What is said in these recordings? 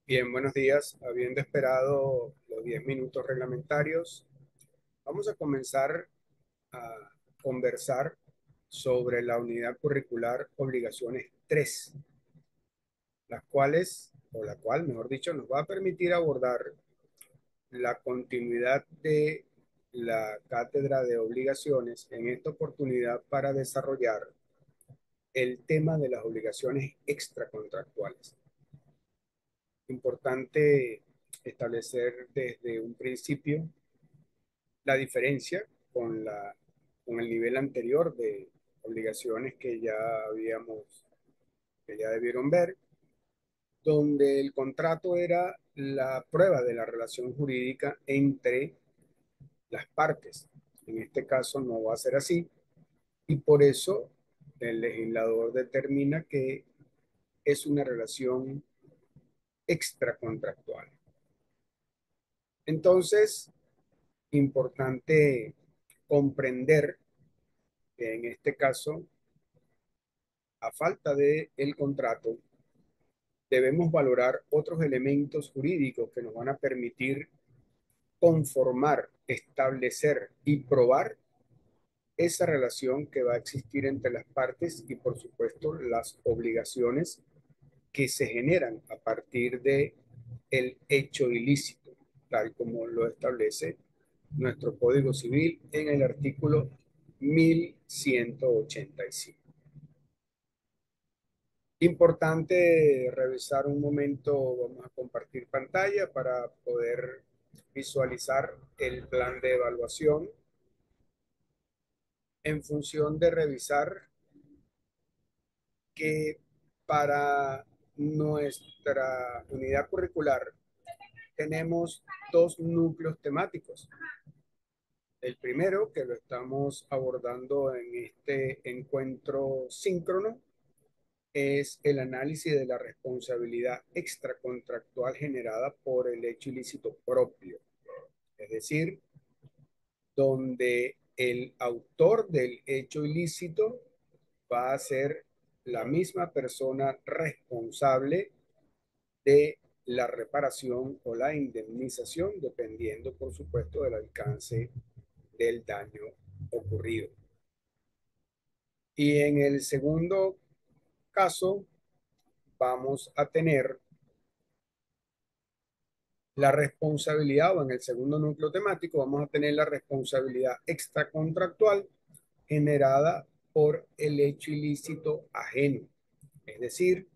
Bien, buenos días. Habiendo esperado los 10 minutos reglamentarios, vamos a comenzar a conversar sobre la unidad curricular Obligaciones 3, las cuales, o la cual, mejor dicho, nos va a permitir abordar la continuidad de la cátedra de obligaciones en esta oportunidad para desarrollar el tema de las obligaciones extracontractuales. Importante establecer desde un principio la diferencia con con el nivel anterior de obligaciones que ya debieron ver, donde el contrato era la prueba de la relación jurídica entre las partes. En este caso no va a ser así y por eso el legislador determina que es una relación extracontractual. Entonces, importante comprender que en este caso, a falta de el contrato, debemos valorar otros elementos jurídicos que nos van a permitir conformar, establecer y probar esa relación que va a existir entre las partes y, por supuesto, las obligaciones que se generan a partir de el hecho ilícito, tal como lo establece nuestro Código Civil en el artículo 1185. Importante revisar un momento, vamos a compartir pantalla para poder visualizar el plan de evaluación en función de revisar que para nuestra unidad curricular tenemos dos núcleos temáticos. El primero, que lo estamos abordando en este encuentro síncrono, es el análisis de la responsabilidad extracontractual generada por el hecho ilícito propio, es decir, donde el autor del hecho ilícito va a ser la misma persona responsable de la reparación o la indemnización, dependiendo, por supuesto, del alcance del daño ocurrido. Y en el segundo caso, vamos a tener la responsabilidad, o en el segundo núcleo temático, vamos a tener la responsabilidad extracontractual generada por el hecho ilícito ajeno, es decir,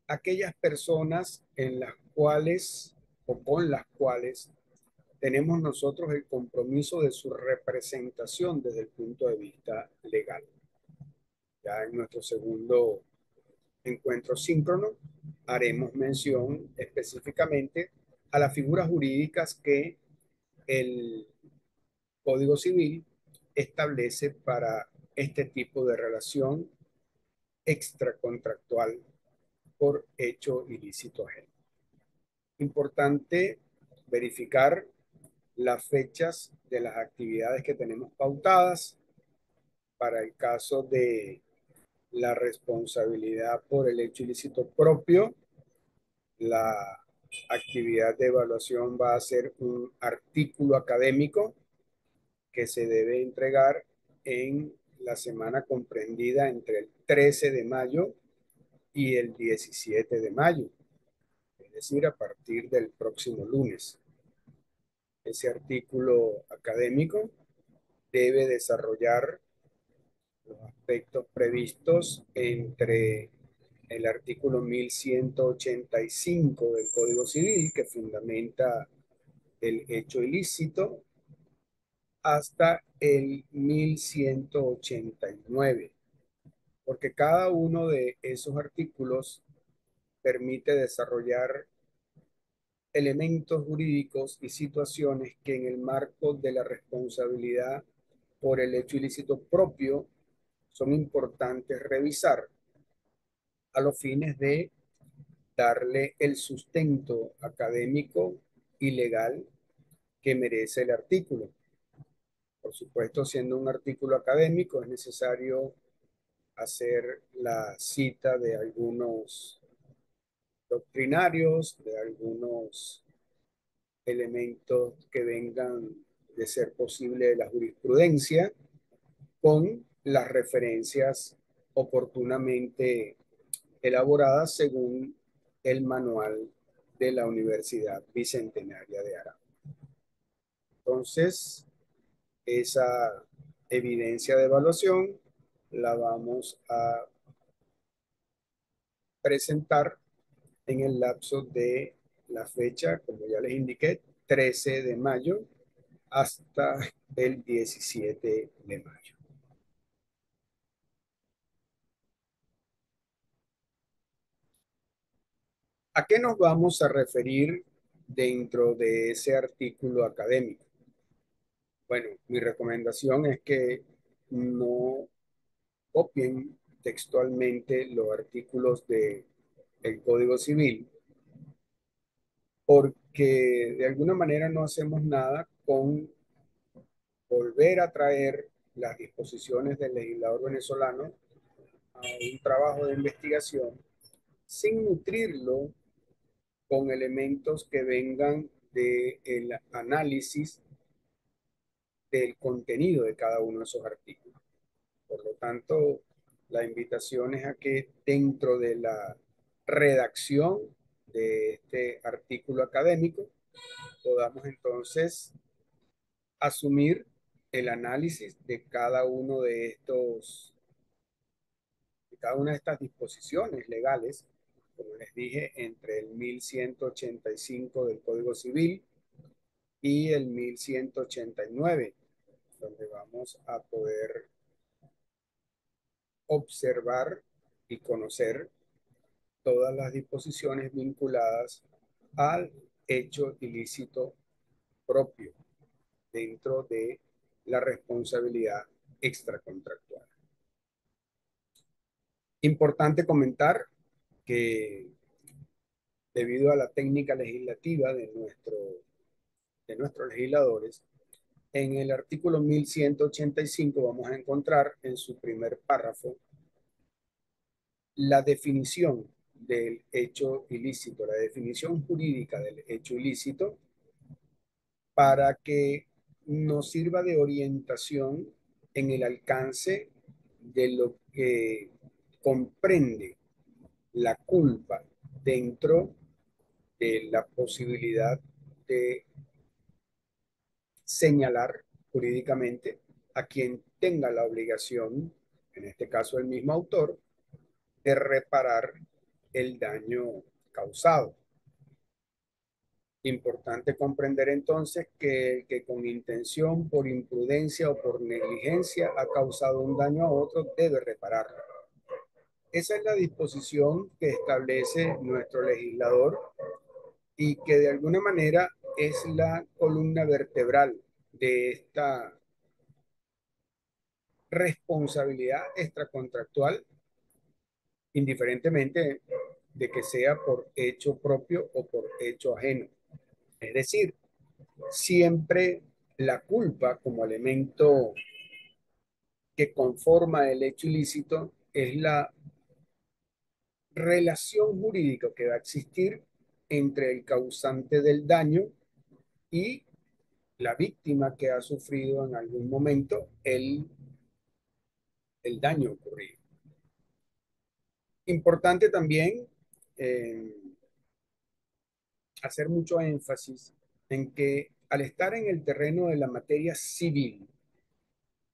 aquellas personas en las cuales o con las cuales tenemos nosotros el compromiso de su representación desde el punto de vista legal. Ya en nuestro segundo encuentro síncrono haremos mención específicamente a las figuras jurídicas que el Código Civil establece para este tipo de relación extracontractual por hecho ilícito ajeno. Importante verificar las fechas de las actividades que tenemos pautadas para el caso de la responsabilidad por el hecho ilícito propio. La actividad de evaluación va a ser un artículo académico que se debe entregar en la semana comprendida entre el 13 de mayo y el 17 de mayo, es decir, a partir del próximo lunes. Ese artículo académico debe desarrollar los aspectos previstos entre el artículo 1185 del Código Civil, que fundamenta el hecho ilícito, hasta el 1189, porque cada uno de esos artículos permite desarrollar elementos jurídicos y situaciones que en el marco de la responsabilidad por el hecho ilícito propio son importantes revisar a los fines de darle el sustento académico y legal que merece el artículo. Por supuesto, siendo un artículo académico, es necesario hacer la cita de algunos doctrinarios, de algunos elementos que vengan de ser posible de la jurisprudencia, con las referencias oportunamente elaboradas según el manual de la Universidad Bicentenaria de Aragón. Entonces, esa evidencia de evaluación la vamos a presentar en el lapso de la fecha, como ya les indiqué, 13 de mayo hasta el 17 de mayo. ¿A qué nos vamos a referir dentro de ese artículo académico? Bueno, mi recomendación es que no copien textualmente los artículos del Código Civil, porque de alguna manera no hacemos nada con volver a traer las disposiciones del legislador venezolano a un trabajo de investigación sin nutrirlo con elementos que vengan del análisis del contenido de cada uno de esos artículos. Por lo tanto, la invitación es a que dentro de la redacción de este artículo académico podamos entonces asumir el análisis de cada una de estas disposiciones legales, como les dije, entre el 1185 del Código Civil y el 1189, donde vamos a poder observar y conocer todas las disposiciones vinculadas al hecho ilícito propio dentro de la responsabilidad extracontractual. Importante comentar que debido a la técnica legislativa de nuestros legisladores, en el artículo 1185 vamos a encontrar en su primer párrafo la definición del hecho ilícito, la definición jurídica del hecho ilícito, para que nos sirva de orientación en el alcance de lo que comprende la culpa dentro de la posibilidad de señalar jurídicamente a quien tenga la obligación, en este caso el mismo autor, de reparar el daño causado. Importante comprender entonces que el que con intención, por imprudencia o por negligencia ha causado un daño a otro debe repararlo. Esa es la disposición que establece nuestro legislador y que de alguna manera es la columna vertebral de esta responsabilidad extracontractual, indiferentemente de que sea por hecho propio o por hecho ajeno. Es decir, siempre la culpa como elemento que conforma el hecho ilícito es la relación jurídica que va a existir entre el causante del daño y la víctima que ha sufrido en algún momento el daño ocurrido. Importante también eh, hacer mucho énfasis en que al estar en el terreno de la materia civil,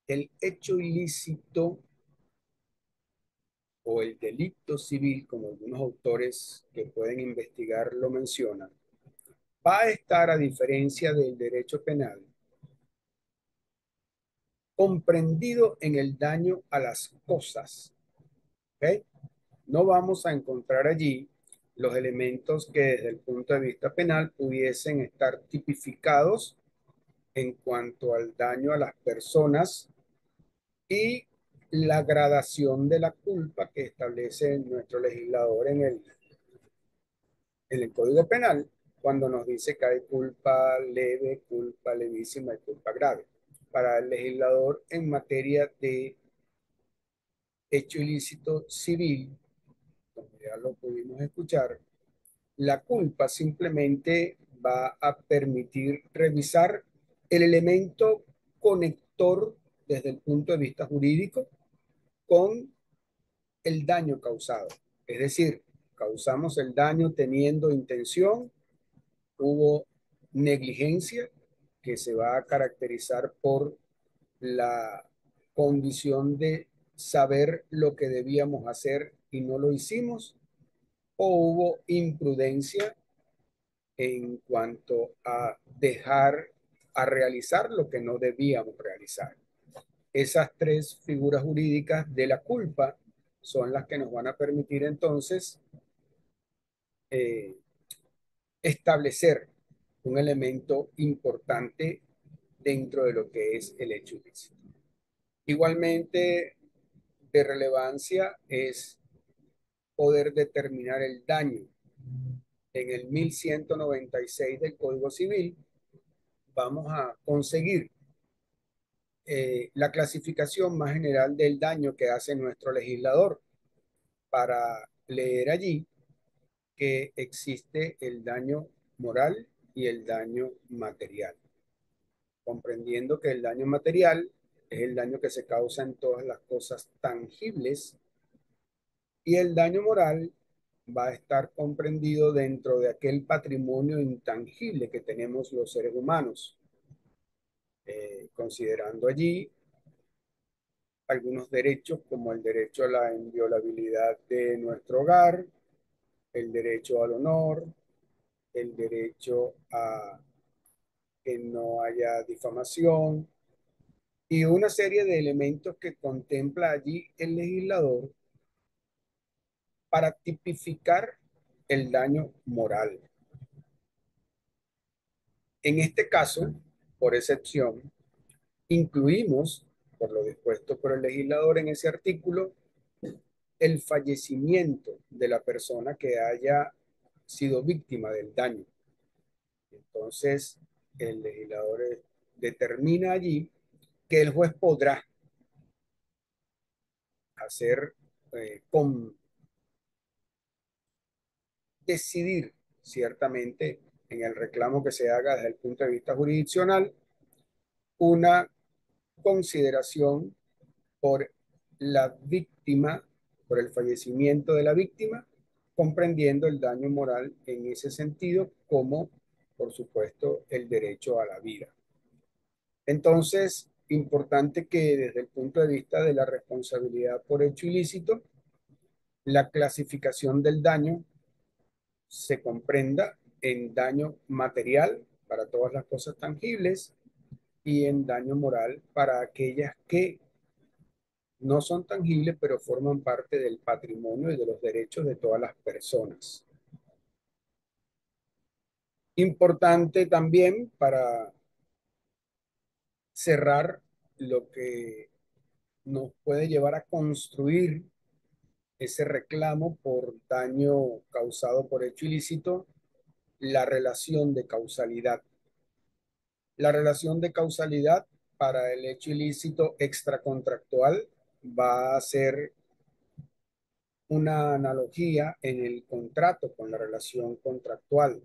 el hecho ilícito o el delito civil, como algunos autores que pueden investigar lo mencionan, va a estar, a diferencia del derecho penal, comprendido en el daño a las cosas. ¿Okay? No vamos a encontrar allí los elementos que desde el punto de vista penal pudiesen estar tipificados en cuanto al daño a las personas y la gradación de la culpa que establece nuestro legislador en el Código Penal cuando nos dice que hay culpa leve, culpa levísima y culpa grave. Para el legislador en materia de hecho ilícito civil, como ya lo pudimos escuchar, La culpa simplemente va a permitir revisar el elemento conector desde el punto de vista jurídico con el daño causado. Es decir, causamos el daño teniendo intención, hubo negligencia que se va a caracterizar por la condición de saber lo que debíamos hacer y no lo hicimos, o hubo imprudencia en cuanto a dejar a realizar lo que no debíamos realizar. Esas tres figuras jurídicas de la culpa son las que nos van a permitir entonces eh, establecer un elemento importante dentro de lo que es el hecho ilícito. Igualmente de relevancia es poder determinar el daño. En el 1196 del Código Civil vamos a conseguir la clasificación más general del daño que hace nuestro legislador para leer allí que existe el daño moral y el daño material, comprendiendo que el daño material es el daño que se causa en todas las cosas tangibles y el daño moral va a estar comprendido dentro de aquel patrimonio intangible que tenemos los seres humanos, considerando allí algunos derechos como el derecho a la inviolabilidad de nuestro hogar, el derecho al honor, el derecho a que no haya difamación y una serie de elementos que contempla allí el legislador para tipificar el daño moral. En este caso, por excepción, incluimos, por lo dispuesto por el legislador en ese artículo, el fallecimiento de la persona que haya sido víctima del daño. Entonces, el legislador determina allí que el juez podrá hacer, con decidir ciertamente en el reclamo que se haga desde el punto de vista jurisdiccional una consideración por la víctima, por el fallecimiento de la víctima, comprendiendo el daño moral en ese sentido como, por supuesto, el derecho a la vida. Entonces, importante que desde el punto de vista de la responsabilidad por hecho ilícito, la clasificación del daño se comprenda en daño material para todas las cosas tangibles y en daño moral para aquellas que no son tangibles, pero forman parte del patrimonio y de los derechos de todas las personas. Importante también para cerrar lo que nos puede llevar a construir ese reclamo por daño causado por hecho ilícito, la relación de causalidad. La relación de causalidad para el hecho ilícito extracontractual va a ser una analogía en el contrato con la relación contractual.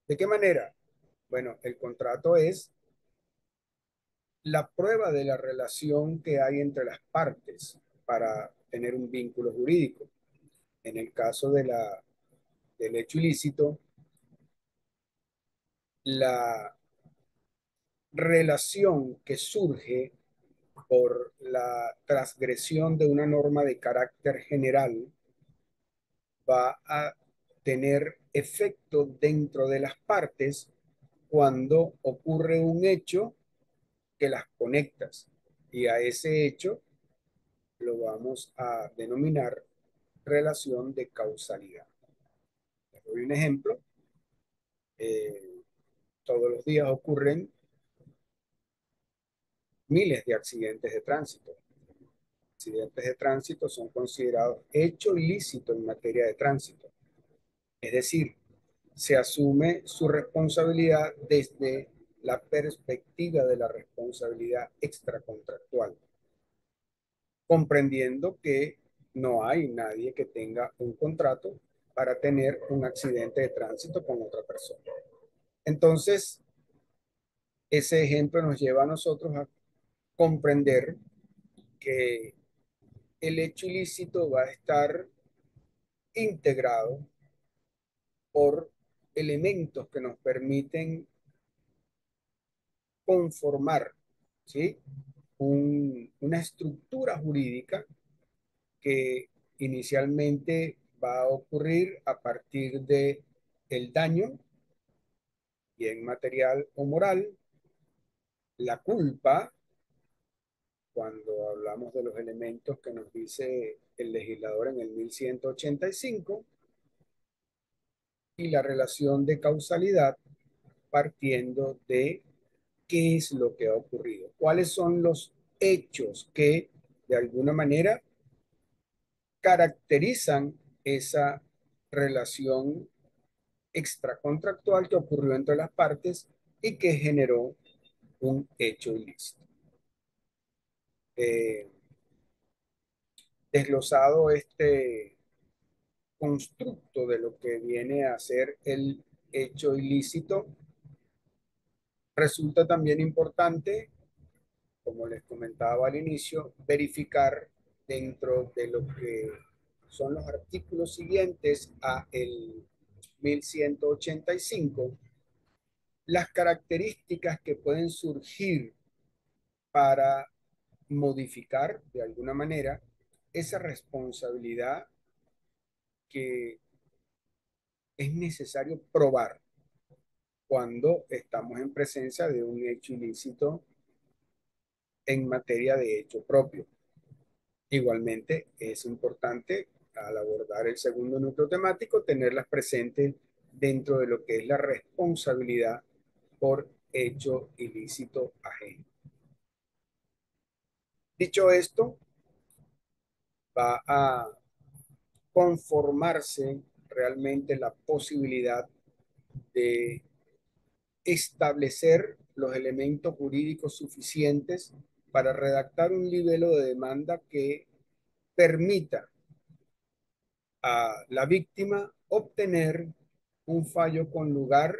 ¿De qué manera? Bueno, el contrato es la prueba de la relación que hay entre las partes para tener un vínculo jurídico. En el caso del hecho ilícito, la relación que surge por la transgresión de una norma de carácter general va a tener efecto dentro de las partes cuando ocurre un hecho que las conectas. Y a ese hecho lo vamos a denominar relación de causalidad. Les doy un ejemplo. Eh, Todos los días ocurren miles de accidentes de tránsito. Accidentes de tránsito son considerados hecho ilícito en materia de tránsito. Es decir, se asume su responsabilidad desde la perspectiva de la responsabilidad extracontractual, comprendiendo que no hay nadie que tenga un contrato para tener un accidente de tránsito con otra persona. Entonces, ese ejemplo nos lleva a nosotros a comprender que el hecho ilícito va a estar integrado por elementos que nos permiten conformar, ¿sí? Una estructura jurídica que inicialmente va a ocurrir a partir de el daño, bien material o moral, la culpa, cuando hablamos de los elementos que nos dice el legislador en el 1185, y la relación de causalidad partiendo de qué es lo que ha ocurrido, cuáles son los hechos que de alguna manera caracterizan esa relación extracontractual que ocurrió entre las partes y que generó un hecho ilícito. Eh, Desglosado este constructo de lo que viene a ser el hecho ilícito, resulta también importante, como les comentaba al inicio, verificar dentro de lo que son los artículos siguientes a el 1185 las características que pueden surgir para modificar de alguna manera esa responsabilidad que es necesario probar cuando estamos en presencia de un hecho ilícito en materia de hecho propio. Igualmente, es importante al abordar el segundo núcleo temático tenerlas presentes dentro de lo que es la responsabilidad por hecho ilícito ajeno. Dicho esto, va a conformarse realmente la posibilidad de establecer los elementos jurídicos suficientes para redactar un libelo de demanda que permita a la víctima obtener un fallo con lugar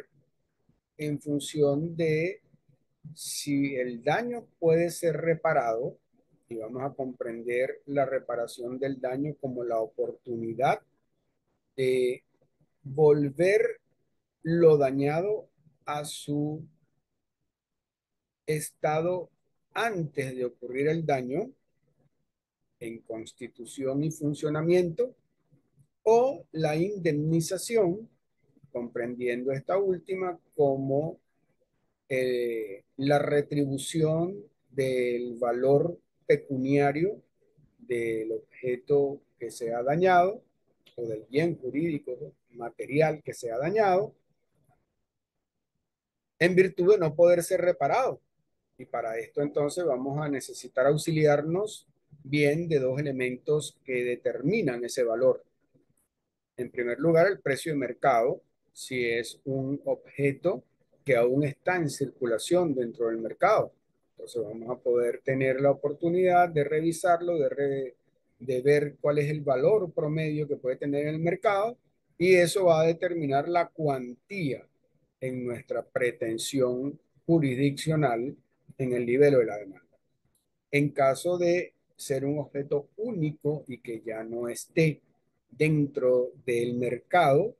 en función de si el daño puede ser reparado, y vamos a comprender la reparación del daño como la oportunidad de volver lo dañado a su estado antes de ocurrir el daño en constitución y funcionamiento, o la indemnización, comprendiendo esta última como la retribución del valor pecuniario del objeto que se ha dañado o del bien jurídico material que se ha dañado en virtud de no poder ser reparado. Y para esto entonces vamos a necesitar auxiliarnos bien de dos elementos que determinan ese valor. En primer lugar, el precio de mercado, si es un objeto que aún está en circulación dentro del mercado. Entonces vamos a poder tener la oportunidad de revisarlo, de ver cuál es el valor promedio que puede tener en el mercado, y eso va a determinar la cuantía en nuestra pretensión jurisdiccional en el nivel de la demanda. En caso de ser un objeto único y que ya no esté dentro del mercado,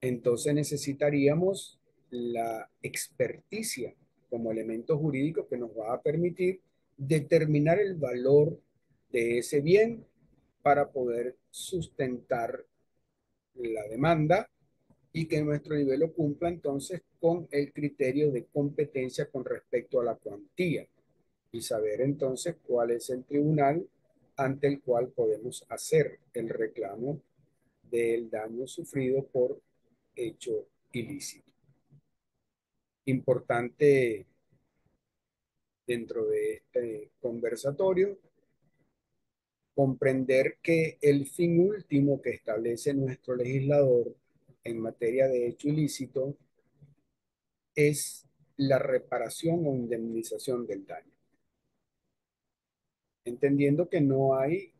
entonces necesitaríamos la experticia como elemento jurídico que nos va a permitir determinar el valor de ese bien para poder sustentar la demanda y que nuestro nivel cumpla entonces con el criterio de competencia con respecto a la cuantía, y saber entonces cuál es el tribunal ante el cual podemos hacer el reclamo del daño sufrido por hecho ilícito. Importante dentro de este conversatorio comprender que el fin último que establece nuestro legislador en materia de hecho ilícito es la reparación o indemnización del daño, entendiendo que no hay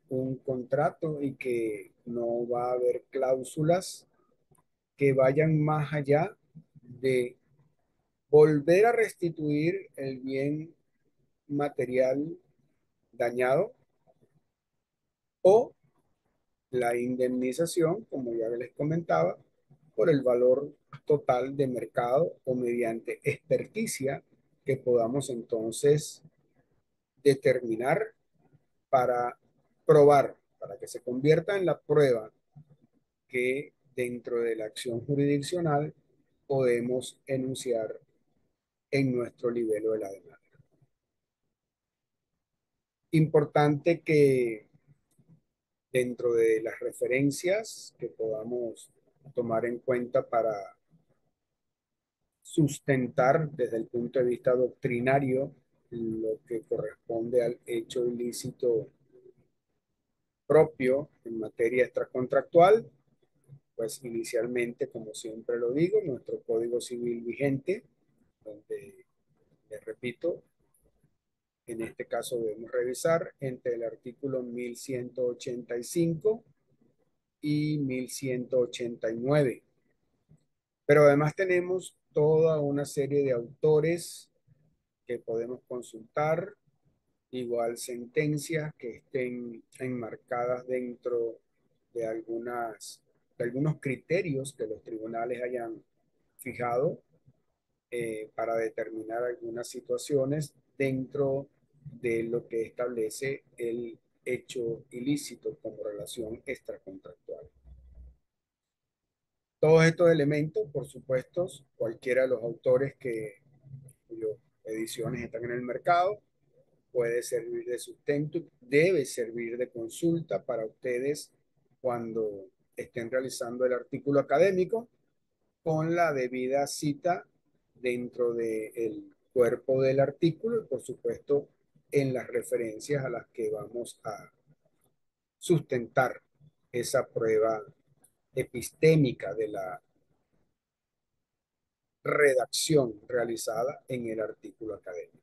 un contrato y que no va a haber cláusulas que vayan más allá de volver a restituir el bien material dañado o la indemnización, como ya les comentaba, por el valor total de mercado o mediante experticia que podamos entonces determinar para probar, para que se convierta en la prueba que dentro de la acción jurisdiccional podemos enunciar en nuestro libelo de la demanda. Importante que dentro de las referencias que podamos tomar en cuenta para sustentar desde el punto de vista doctrinario lo que corresponde al hecho ilícito propio en materia extracontractual, pues inicialmente, como siempre lo digo, nuestro Código Civil vigente, donde, les repito, en este caso debemos revisar entre el artículo 1185 y 1189. Pero además tenemos toda una serie de autores que podemos consultar, igual sentencias que estén enmarcadas dentro de de algunos criterios que los tribunales hayan fijado para determinar algunas situaciones dentro de lo que establece el hecho ilícito como relación extracontractual. Todos estos elementos, por supuesto, cualquiera de los autores cuyas ediciones están en el mercado, puede servir de sustento, debe servir de consulta para ustedes cuando estén realizando el artículo académico con la debida cita dentro del cuerpo del artículo y por supuesto en las referencias a las que vamos a sustentar esa prueba epistémica de la redacción realizada en el artículo académico.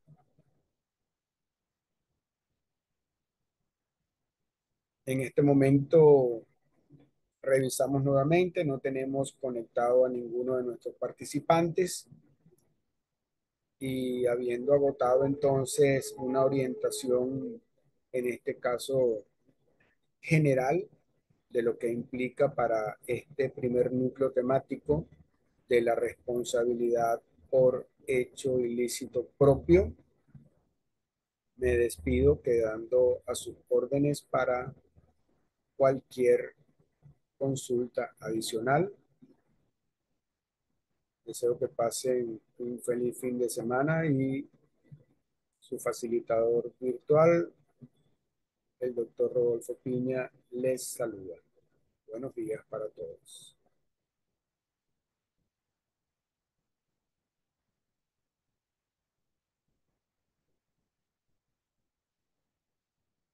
En este momento revisamos nuevamente, no tenemos conectado a ninguno de nuestros participantes y habiendo agotado entonces una orientación, en este caso general, de lo que implica para este primer núcleo temático de la responsabilidad por hecho ilícito propio, me despido quedando a sus órdenes para cualquier consulta adicional. Deseo que pasen un feliz fin de semana y su facilitador virtual, el doctor Rodolfo Piña, les saluda. Buenos días para todos.